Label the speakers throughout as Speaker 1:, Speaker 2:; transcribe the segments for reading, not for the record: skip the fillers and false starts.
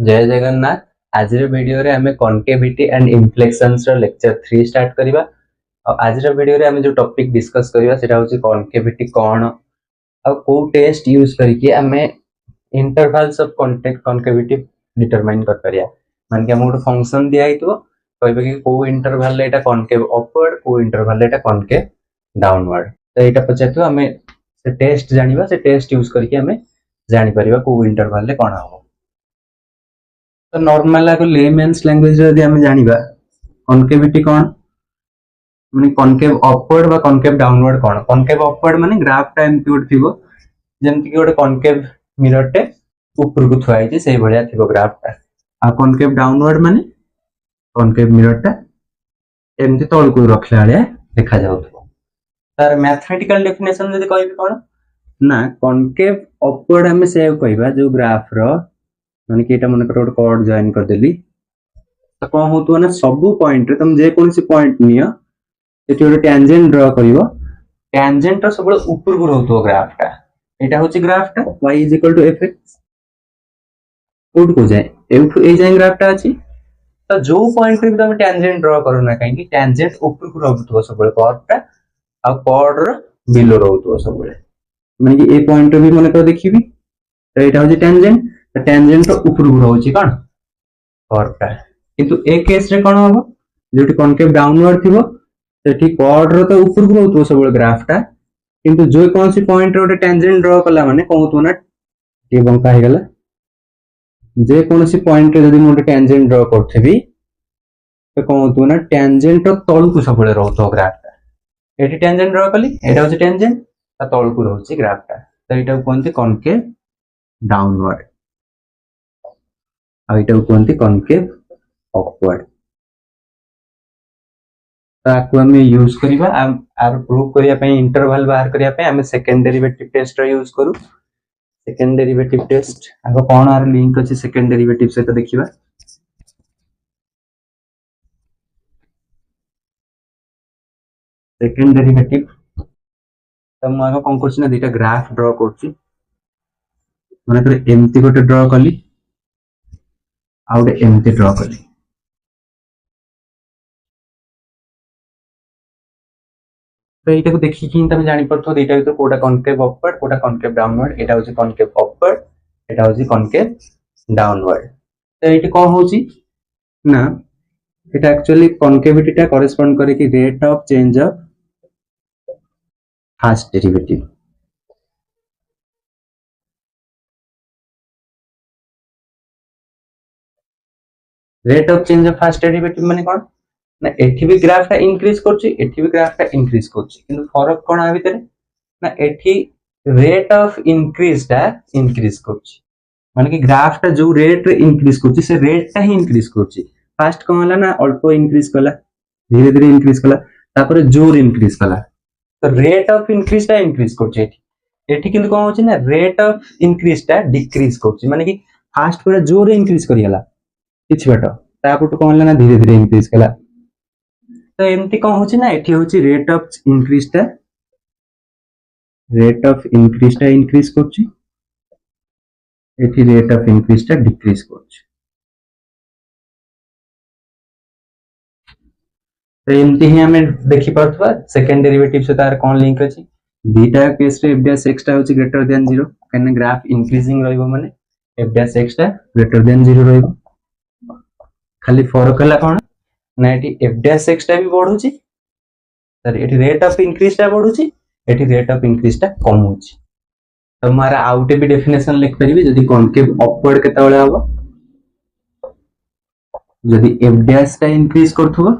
Speaker 1: जय जगन्नाथ। आज वीडियो रे हमें कॉन्केविटी एंड इन्फ्लेक्शंस रो लेक्चर 3 स्टार्ट करिबा। आज वीडियो रे हमें जो टॉपिक डिस्कस करिबा सेटा होची कॉन्केविटी कोन और को टेस्ट यूज करके हमें इंटरवल्स ऑफ कॉन्केविटी डिटरमाइन कर परिया। मान के हम गोटे फंक्शन दिया हितो कहबे कि को इंटरवल ले एटा कॉन्केव अपवर्ड को इंटरवल ले एटा कॉन्केव डाउनवर्ड। तो एटा पछतो हमें से टेस्ट जानिबा, से टेस्ट यूज करके हमें जानि परिबा को इंटरवल ले कोन हो। तो नॉर्मल आको लेमेन्स लैंग्वेज जदि हम जानिबा कॉन्केविटी कोन माने कॉन्केव अपवर्ड बा कॉन्केव डाउनवर्ड कोन। कॉन्केव अपवर्ड माने ग्राफ टा एमती गोटे थिबो जेमति कि गोटे कॉन्केव मिरर टे ऊपर को थुआई जे सेही भलिया थिबो ग्राफ टा। आ कॉन्केव डाउनवर्ड माने कॉन्केव मिरर टा एमती तळ को रखला आले देखा जाउथबो। तार मैथमेटिकल डेफिनेशन जदि कहबी कोन ना कॉन्केव अपवर्ड हमें सेव कहबा जो ग्राफ रो माने कि एटा मन कर गोटे कॉर्ड जॉइन कर देली तो कोन होतो ना सब पॉइंट रे तुम जे कोनसी पॉइंट नियो सेठी गोटे टेंजेंट ड्रा करिवो। टेंजेंट सब ऊपर को रहतो ग्राफ टा। एटा होची ग्राफ टा y = fx कोड को जाए एठु ए जाए ग्राफ टा अछि। तो जो पॉइंट रे तुम टेंजेंट ड्रा करो ना काहे कि टेंजेंट ऊपर को रहतो सब कर्व टा आ कर्व रो बिलो रहतो सब माने कि ए पॉइंट भी मन कर देखिबी तो एटा होची टेंजेंट। तो टेंजेंट तो ऊपर को रहउची कोन कर्व टा। किंतु ए केस रे कोन होबो जोटी कॉन्केव डाउनवर्ड थिबो सेठी कर्व रो तो ऊपर को रहउतो सब ग्राफ टा किंतु जो कौन सी पॉइंट रे टेंजेंट ड्रा कला माने कहतो ना ये बंका हे गला जे कौन सी पॉइंट रे जदी मोटे टेंजेंट ड्रा करथबी तो कहतो ना टेंजेंट तो तळ को सब रहउतो ग्राफ टा। एठी टेंजेंट ड्रा कली एटा होची टेंजेंट ता तळ को रहउची ग्राफ टा। तो एटा कोनते कॉन्केव डाउनवर्ड आ एटा कोनते कॉन्केव अपवर्ड। ताकू हम यूज करिबा आर प्रूव करिया पे इंटरवल बाहर करिया पे हम सेकंड डेरिवेटिव टेस्ट रा यूज करू। सेकंड डेरिवेटिव टेस्ट आगो कोन आर लिंक अछि सेकंड डेरिवेटिव से तो देखिबा। सेकंड डेरिवेटिव त म आगो कोन करछि ना दुटा ग्राफ ड्रा करछि माने करे एमती गोटे ड्रा कली आ गोटे एमती ड्रा कली। तो एटा को देखि कि तमे जानि परथो एटा तो कोटा कॉन्केव अपवर्ड कोटा कॉन्केव डाउनवर्ड। एटा होची कॉन्केव अपवर्ड एटा होची कॉन्केव डाउनवर्ड। तो एटी कोन होची ना एटा एक्चुअली कॉन्केविटी टा कॉरेस्पॉन्ड करे कि rate of change of first derivative. Rate of change of first derivative माने कोन ना एठी भी ग्राफ टा इंक्रीज करछि एठी भी ग्राफ टा इंक्रीज करछि किंतु फरक कोन आ भितरे ना एठी रेट ऑफ इंक्रीज टा इंक्रीज करछि माने कि ग्राफ टा जो रेट रे इंक्रीज करछि से रेट टा ही इंक्रीज करछि। फर्स्ट कोन होला ना अल्प इंक्रीज कला धीरे धीरे इंक्रीज कला तापर जोर इंक्रीज कला तो रेट ऑफ इंक्रीज टा इंक्रीज करछि। एठी एठी किंतु कोन होछि ना रेट ऑफ इंक्रीज टा डिक्रीज करछि माने कि फर्स्ट पूरा जोर इंक्रीज करियला किछ बाटो तापर तो कोन होला ना धीरे धीरे इंक्रीज कला। तो एमती कौन होची ना एठी होची रेट ऑफ इंक्रीज टा इंक्रीज करची एठी रेट ऑफ इंक्रीज टा डिक्रीज करची। तो एमती ही हमें देखि परथवा सेकंड डेरिवेटिव से तार कोन लिंक अछि। बीटा केस रे f डैश x टा होची ग्रेटर देन 0 कने ग्राफ इंक्रीजिंग रहइबो माने f डैश x टा ग्रेटर देन 0 रहइबो। खाली फरक हला कोन ना एटी f डैश x टा भी बढ़ुची sir at rate of increase टा बढ़ुची एटी रेट ऑफ इंक्रीज टा कम होची। तो मारा आउटे भी डेफिनेशन लिख परिबे जदी कॉन्केव अपवर्ड केता बेले हबो जदी f डैश टा इंक्रीज करथबो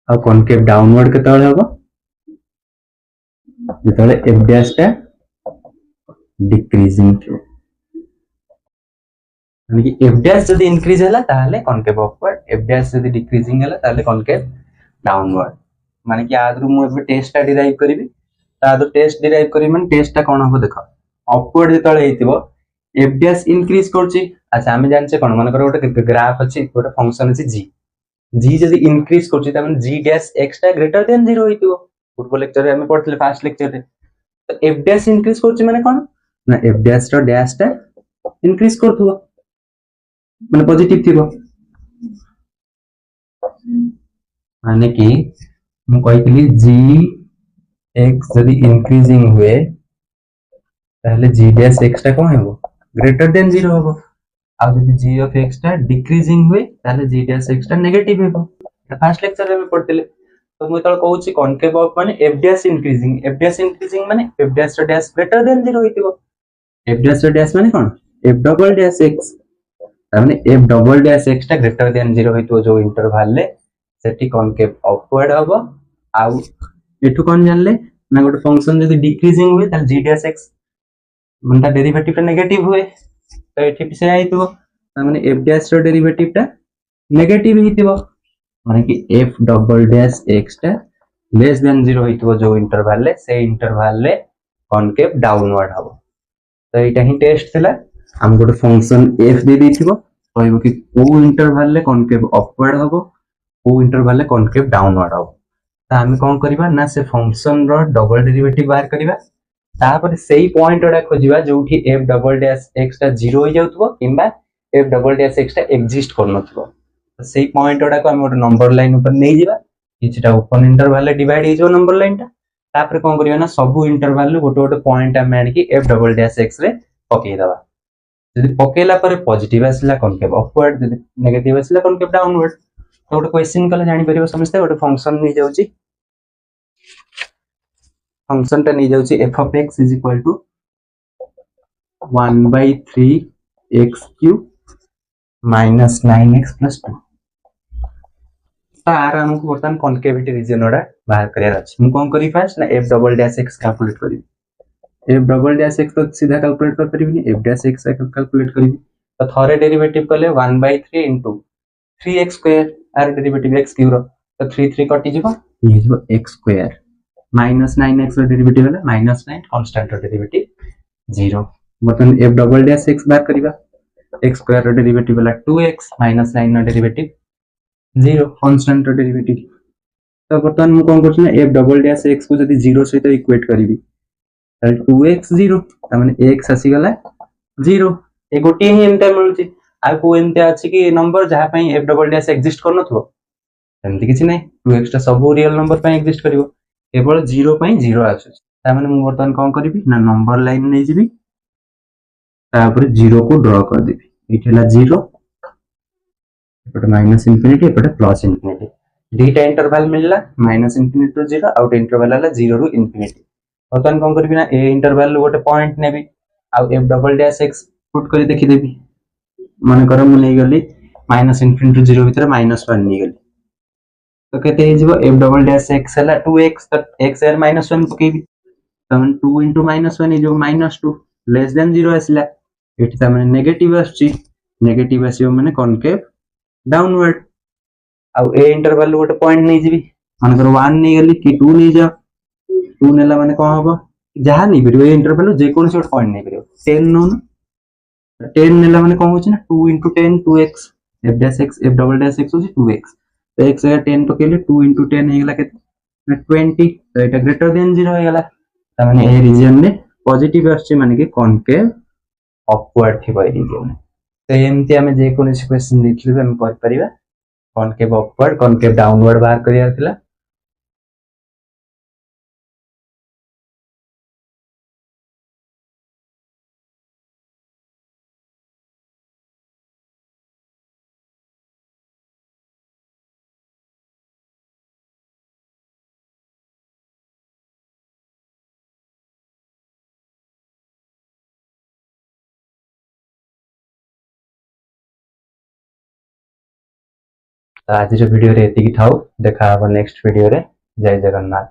Speaker 1: आ कॉन्केव डाउनवर्ड केता बेले हबो जेतले f डैश टा डिक्रीजिंग थो यानी कि f डैश जदी इंक्रीज हला ताले कॉन्केव अपवर्ड f डैश जदी डिक्रीजिंग हला ताले कॉन्केव डाउनवर्ड। माने कि आदरु मु एबे टेस्ट टा डिराइव करिवि तादो टेस्ट डिराइव करि माने टेस्ट टा कोन हो देखो अपवर्ड जेतले हेतिबो f डैश इंक्रीज करछि। अच्छा हम जानछे कोन माने कर गोटे ग्राफ अछि गोटे फंक्शन अछि g जदी इंक्रीज करछि त माने g डैश x टा ग्रेटर देन 0 हेतिबो। पूर्व लेक्चर रे हम पढथले फर्स्ट लेक्चर रे तो एफ डैश इंक्रीज करछि माने कोन ना एफ डैश रो डैश टा इंक्रीज करथुवा माने पॉजिटिव थिबो माने कि मु कहितली जी एक्स जदि इंक्रीजिंग हुए ताहले जी डैश एक्स टा कोन हेबो ग्रेटर देन 0 हेबो आ जदि जी ऑफ एक्स टा डिक्रीजिंग हुए ताहले जी डैश एक्स टा नेगेटिव हेबो फर्स्ट लेक्चर रे में पढ़तले तो मु तळ कहूची कॉनकेव ऑफ माने एफ डैश इंक्रीजिंग माने एफ डैश रो डैश ग्रेटर देन 0 होइतिबो एफ डैश रो डैश माने कोन एफ डबल डैश एक्स तारमाने एफ डबल डैश एक्स टा ग्रेटर देन 0 होइतो जो इंटरवल ले सेठी कॉनकेव अपवर्ड हबो आउ एठु कोन जानले ना गोटे फंक्शन जदि डिक्रीजिंग हुए तार जी डैश एक्स मनता डेरिवेटिव टा नेगेटिव हुए तो एठी भी से आइतो तारमाने एफ डैश रो डेरिवेटिव टा नेगेटिव हितिबो माने कि एफ डबल डैश एक्स टा लेस देन 0 होइतो जो इंटरवल ले कॉनकेव डाउनवर्ड हबो तो एटा ही टेस्ट थिला हम गोटे फंक्शन एफ दे देथिबो कहबो कि को इंटरवल ले कॉनकेव अपवर्ड हबो को इंटरवल ले कॉनकेव डाउनवर्ड हबो तो हम कोन करबा ना से फंक्शन रो डबल डेरिवेटिव बाहर करबा तापर सेही पॉइंट ओडा खोजिबा जोठी एफ डबल डैश एक्स टा 0 हो जाउतबो किबा एफ डबल डैश एक्स टा एग्जिस्ट करनथबो तो सेही पॉइंट ओडा को हम गोटे नंबर लाइन ऊपर नै जिबा किछटा ओपन इंटरवल ले डिवाइड हे जो नंबर लाइन टा तापर कोन करियो ना सब इंटरवल ले गोटे गोटे पॉइंट हम आनि कि F double dash X ray पके दबा जदि पकेला पर पॉजिटिव आसला कॉनकेव अपवर्ड जदि नेगेटिव आसला कॉनकेव डाउनवर्ड तो गोटे क्वेश्चन कले जानि परिबो समस्त गोटे फंक्शन नै जाउची फंक्शन टा नै जाउची f of x is equal to 1/3 x cube minus 9x plus 2 तार हमको बर्तमान कॉनकेविटी रीजन ओडा बाहर करिया अछि मु कोन करी फर्स्ट ना f double dash x calculate करी एफ डबल डैश एक्स तो सीधा कैलकुलेट कर परिबिनी एफ डैश एक्स कैलकुलेट करी तो थरे डेरिवेटिव कले 1/3 इनटू 3x स्क्वायर आर डेरिवेटिव x क्यूब रो तो 3 3 कटि जिवो ये जिवो x स्क्वायर माइनस 9x रो डेरिवेटिव हला माइनस 9 कांस्टेंट रो डेरिवेटिव 0 बतन एफ डबल डैश एक्स बार करिबा x स्क्वायर रो डेरिवेटिव हला 2x माइनस 9 रो डेरिवेटिव 0 कांस्टेंट रो डेरिवेटिव तो बतन मु कोन करछ ना एफ डबल डैश एक्स को जदी 0 सहित इक्वेट करिवि 2x 0 तामाने x आसी गला 0 ए गोटी ही एमटा मिलुची आ को एमते अछि कि नंबर जहा पई f डबल डैश एग्जिस्ट करनथो एमति किछि नै 2x टा सब रियल नंबर पई एग्जिस्ट करिवो केवल 0 पई 0 आछो तामाने मु बर्तन कोन करिवि ना नंबर लाइन नै जिवि तापर 0 को ड्रा कर देबी इठला 0 एपटे माइनस इंफिनिटी एपटे प्लस इंफिनिटी दुईटा इंटरवल मिलला minus infinity to 0 out interval हला 0 रु इंफिनिटी बर्तमान कोन करबी ना ए इंटरवल लो गोटे पॉइंट नेबी आ f double dash x put करी देखि देबी माने कर मु नै गली माइनस इंफिनिटी टू 0 भीतर -1 नै गली तो केते हे जिवो एफ डबल डैश एक्स हला 2x तो x एर -1 पकेबी तमन 2 * -1 हे जो -2 लेस देन 0 आसला एठी त माने नेगेटिव आछी नेगेटिव आसीओ माने कॉनकेव डाउनवर्ड आ ए इंटरवल लो गोटे पॉइंट नै जिवि माने कर 1 नै गली कि 2 नै जा 2 नेला माने कोन हबो जहा नै परिबो इंटरवल जे कोन से पॉइंट नै परिबो 10 नो 10 नेला माने कोन होची ना 2 * 10 2x f dash x f double dash x होची 2x तो x जगह 10 पकेले 2 * 10 हे गेला केते 20 तो एटा ग्रेटर देन 0 हे गेला त माने ए रीजन में पॉजिटिव आछे माने कि कॉनकेव अपवर्ड थिबो ए रीजन तो एमती हमें जे कोन से क्वेश्चन देखिबे हम कर परिबा कॉनकेव अपवर्ड कॉनकेव डाउनवर्ड बाहर करिया थिला तो आज वीडियो रे एतिकी थाउ देखा नेक्स्ट वीडियो रे जय जगन्नाथ।